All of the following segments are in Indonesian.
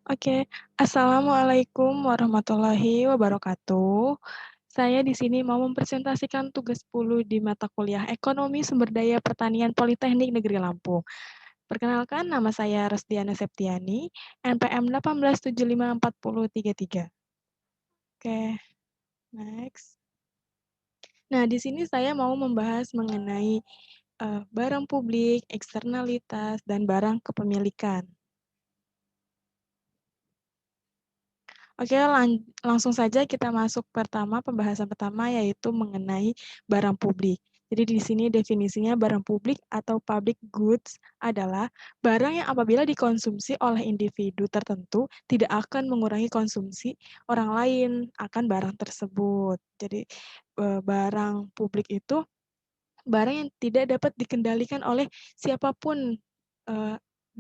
Oke, Assalamualaikum warahmatullahi wabarakatuh. Saya di sini mau mempresentasikan tugas 10 di mata kuliah Ekonomi Sumber Daya Pertanian Politeknik Negeri Lampung. Perkenalkan, nama saya Resdiana Septiani, NPM 18754033. Oke, next. Nah, di sini saya mau membahas mengenai barang publik, eksternalitas, dan barang kepemilikan. Oke, langsung saja kita masuk pembahasan pertama yaitu mengenai barang publik. Jadi di sini definisinya barang publik atau public goods adalah barang yang apabila dikonsumsi oleh individu tertentu tidak akan mengurangi konsumsi orang lain akan barang tersebut. Jadi barang publik itu barang yang tidak dapat dikendalikan oleh siapapun, eee,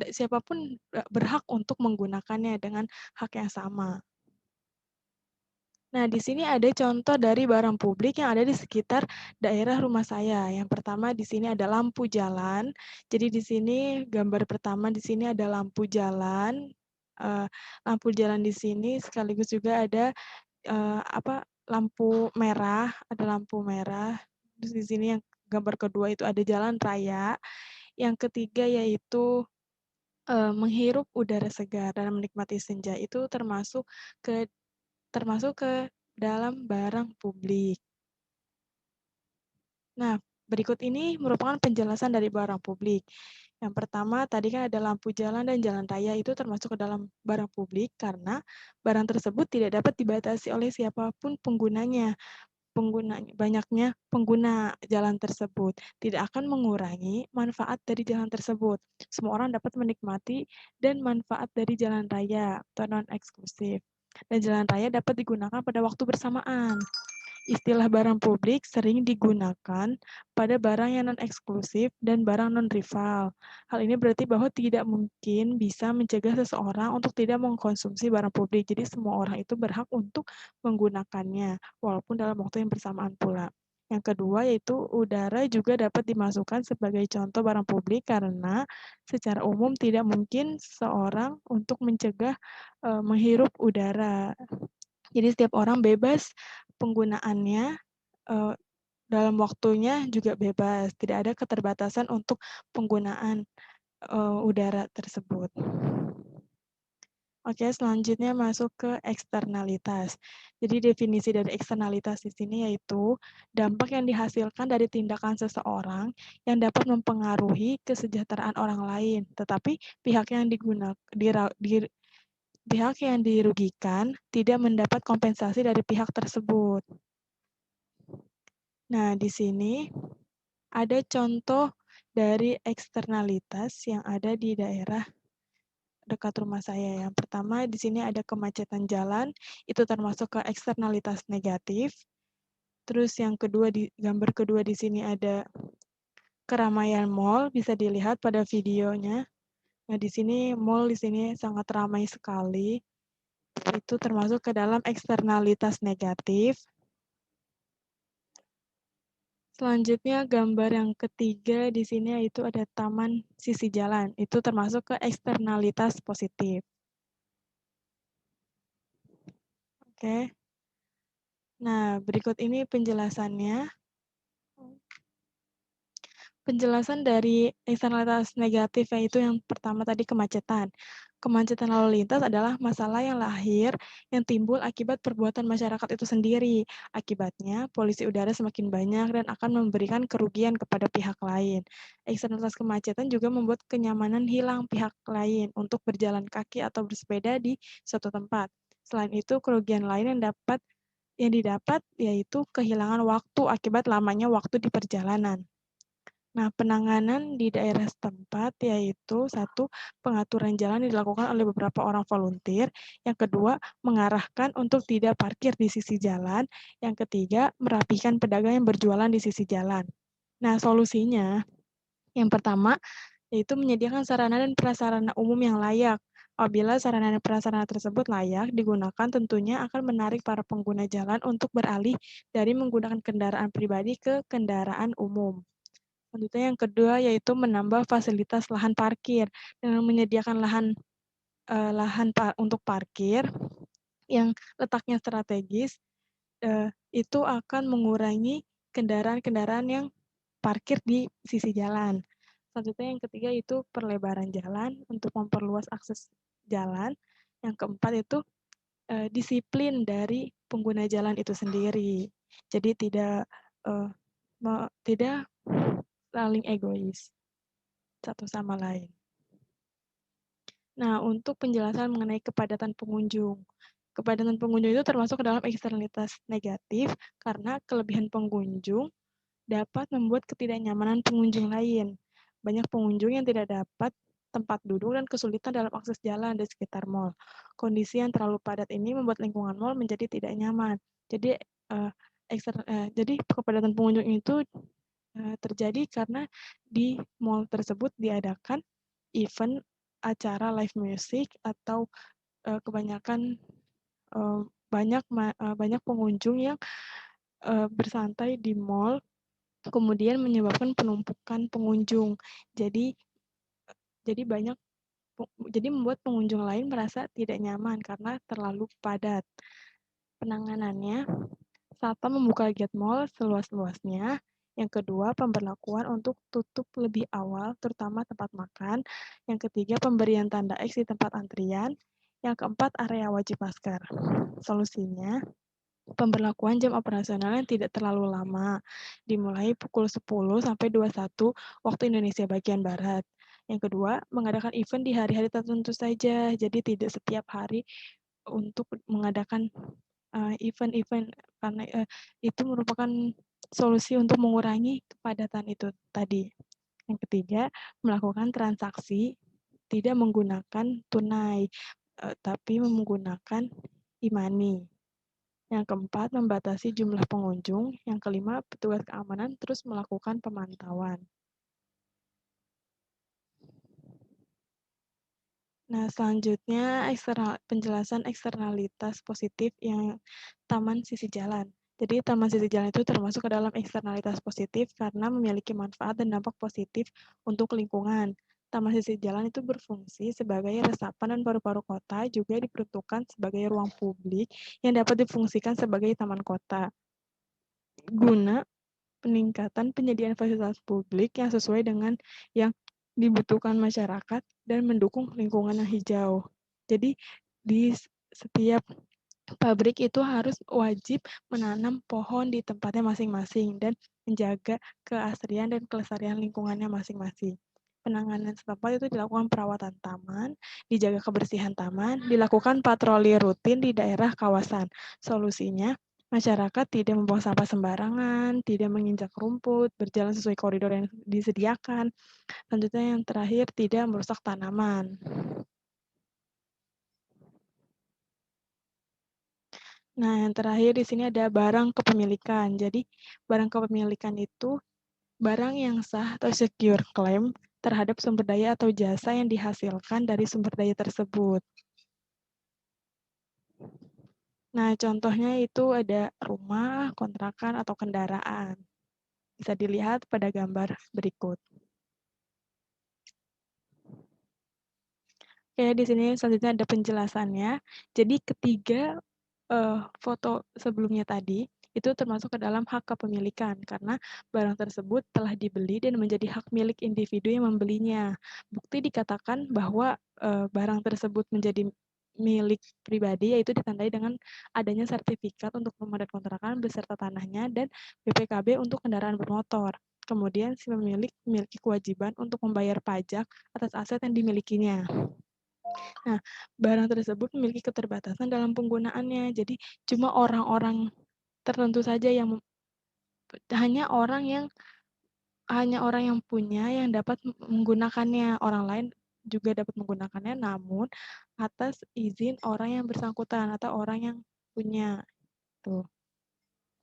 siapapun berhak untuk menggunakannya dengan hak yang sama. Nah, di sini ada contoh dari barang publik yang ada di sekitar daerah rumah saya. Yang pertama di sini ada lampu jalan. Jadi di sini gambar pertama di sini ada lampu jalan, eee, lampu jalan di sini sekaligus juga ada, lampu merah, ada lampu merah. Terus di sini yang gambar kedua itu ada jalan raya. Yang ketiga yaitu, menghirup udara segar dan menikmati senja. Itu ke termasuk ke dalam barang publik. Nah, berikut ini merupakan penjelasan dari barang publik. Yang pertama, tadi kan ada lampu jalan dan jalan raya itu termasuk ke dalam barang publik karena barang tersebut tidak dapat dibatasi oleh siapapun penggunanya. Banyaknya pengguna jalan tersebut tidak akan mengurangi manfaat dari jalan tersebut. Semua orang dapat menikmati dan manfaat dari jalan raya atau non eksklusif. Dan jalan raya dapat digunakan pada waktu bersamaan. Istilah barang publik sering digunakan pada barang yang non-eksklusif dan barang non-rival. Hal ini berarti bahwa tidak mungkin bisa mencegah seseorang untuk tidak mengkonsumsi barang publik. Jadi semua orang itu berhak untuk menggunakannya, walaupun dalam waktu yang bersamaan pula. Yang kedua yaitu udara juga dapat dimasukkan sebagai contoh barang publik karena secara umum tidak mungkin seseorang untuk mencegah menghirup udara. Jadi setiap orang bebas penggunaannya, eee, dalam waktunya juga bebas, tidak ada keterbatasan untuk penggunaan, udara tersebut. Oke, selanjutnya masuk ke eksternalitas. Jadi definisi dari eksternalitas di sini yaitu dampak yang dihasilkan dari tindakan seseorang yang dapat mempengaruhi kesejahteraan orang lain, tetapi pihak yang pihak yang dirugikan tidak mendapat kompensasi dari pihak tersebut. Nah, di sini ada contoh dari eksternalitas yang ada di daerah dekat rumah saya. Yang pertama di sini ada kemacetan jalan, itu termasuk ke eksternalitas negatif. Terus yang kedua di gambar kedua di sini ada keramaian mall, bisa dilihat pada videonya. Nah, di sini mall di sini sangat ramai sekali. Itu termasuk ke dalam eksternalitas negatif. Selanjutnya gambar yang ketiga di sini yaitu ada taman sisi jalan, itu termasuk ke eksternalitas positif. Oke. Nah, berikut ini penjelasannya. Penjelasan dari eksternalitas negatif yaitu yang pertama tadi kemacetan. Kemacetan lalu lintas adalah masalah yang lahir yang timbul akibat perbuatan masyarakat itu sendiri. Akibatnya, polusi udara semakin banyak dan akan memberikan kerugian kepada pihak lain. Eksternalitas kemacetan juga membuat kenyamanan hilang pihak lain untuk berjalan kaki atau bersepeda di suatu tempat. Selain itu, kerugian lain yang didapat yaitu kehilangan waktu akibat lamanya waktu di perjalanan. Nah, penanganan di daerah setempat yaitu satu, pengaturan jalan dilakukan oleh beberapa orang volunteer. Yang kedua, mengarahkan untuk tidak parkir di sisi jalan. Yang ketiga, merapikan pedagang yang berjualan di sisi jalan. Nah, solusinya yang pertama yaitu menyediakan sarana dan prasarana umum yang layak. Apabila sarana dan prasarana tersebut layak digunakan, tentunya akan menarik para pengguna jalan untuk beralih dari menggunakan kendaraan pribadi ke kendaraan umum. Selanjutnya yang kedua yaitu menambah fasilitas lahan parkir. Dengan menyediakan lahan lahan untuk parkir yang letaknya strategis, itu akan mengurangi kendaraan-kendaraan yang parkir di sisi jalan. Selanjutnya yang ketiga itu perlebaran jalan untuk memperluas akses jalan. Yang keempat itu disiplin dari pengguna jalan itu sendiri. Jadi tidak saling egois satu sama lain. Nah, untuk penjelasan mengenai kepadatan pengunjung. Kepadatan pengunjung itu termasuk ke dalam eksternalitas negatif karena kelebihan pengunjung dapat membuat ketidaknyamanan pengunjung lain. Banyak pengunjung yang tidak dapat tempat duduk dan kesulitan dalam akses jalan di sekitar mal. Kondisi yang terlalu padat ini membuat lingkungan mal menjadi tidak nyaman. Jadi, jadi kepadatan pengunjung itu terjadi karena di mal tersebut diadakan event acara live music atau kebanyakan banyak pengunjung yang bersantai di mal, kemudian menyebabkan penumpukan pengunjung. Jadi membuat pengunjung lain merasa tidak nyaman karena terlalu padat. Penanganannya, Satpam membuka gate mal seluas-luasnya. Yang kedua, pemberlakuan untuk tutup lebih awal, terutama tempat makan. Yang ketiga, pemberian tanda X di tempat antrian. Yang keempat, area wajib masker. Solusinya, pemberlakuan jam operasional yang tidak terlalu lama, dimulai pukul 10 sampai 21 waktu Indonesia bagian Barat. Yang kedua, mengadakan event di hari-hari tertentu saja, jadi tidak setiap hari untuk mengadakan event-event karena itu merupakan solusi untuk mengurangi kepadatan itu tadi. Yang ketiga, melakukan transaksi tidak menggunakan tunai, tapi menggunakan e-money. Yang keempat, membatasi jumlah pengunjung. Yang kelima, petugas keamanan terus melakukan pemantauan. Nah, selanjutnya penjelasan eksternalitas positif yang taman sisi jalan. Jadi, taman sisi jalan itu termasuk ke dalam eksternalitas positif karena memiliki manfaat dan dampak positif untuk lingkungan. Taman sisi jalan itu berfungsi sebagai resapan dan paru-paru kota, juga diperuntukkan sebagai ruang publik yang dapat difungsikan sebagai taman kota. Guna peningkatan penyediaan fasilitas publik yang sesuai dengan yang dibutuhkan masyarakat dan mendukung lingkungan yang hijau. Jadi di setiap pabrik itu harus wajib menanam pohon di tempatnya masing-masing dan menjaga keasrian dan kelestarian lingkungannya masing-masing. Penanganan setempat itu dilakukan perawatan taman, dijaga kebersihan taman, dilakukan patroli rutin di daerah kawasan. Solusinya, masyarakat tidak membuang sampah sembarangan, tidak menginjak rumput, berjalan sesuai koridor yang disediakan. Selanjutnya yang terakhir, tidak merusak tanaman. Nah, yang terakhir di sini ada barang kepemilikan. Jadi, barang kepemilikan itu barang yang sah atau secure claim terhadap sumber daya atau jasa yang dihasilkan dari sumber daya tersebut. Nah, contohnya itu ada rumah, kontrakan, atau kendaraan. Bisa dilihat pada gambar berikut. Oke, di sini selanjutnya ada penjelasannya. Jadi ketiga foto sebelumnya tadi itu termasuk ke dalam hak kepemilikan karena barang tersebut telah dibeli dan menjadi hak milik individu yang membelinya. Bukti dikatakan bahwa barang tersebut menjadi milik pribadi yaitu ditandai dengan adanya sertifikat untuk rumah dan kontrakan beserta tanahnya dan BPKB untuk kendaraan bermotor. Kemudian si pemilik memiliki kewajiban untuk membayar pajak atas aset yang dimilikinya. Nah, barang tersebut memiliki keterbatasan dalam penggunaannya. Jadi, cuma orang-orang tertentu saja yang hanya orang yang punya yang dapat menggunakannya. Orang lain juga dapat menggunakannya, namun atas izin orang yang bersangkutan atau orang yang punya tuh,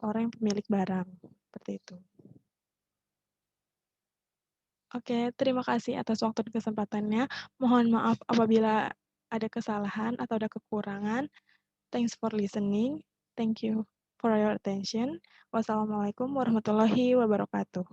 orang yang pemilik barang seperti itu. Oke, terima kasih atas waktu dan kesempatannya. Mohon maaf apabila ada kesalahan atau ada kekurangan. Thanks for listening. Thank you for your attention. Wassalamualaikum warahmatullahi wabarakatuh.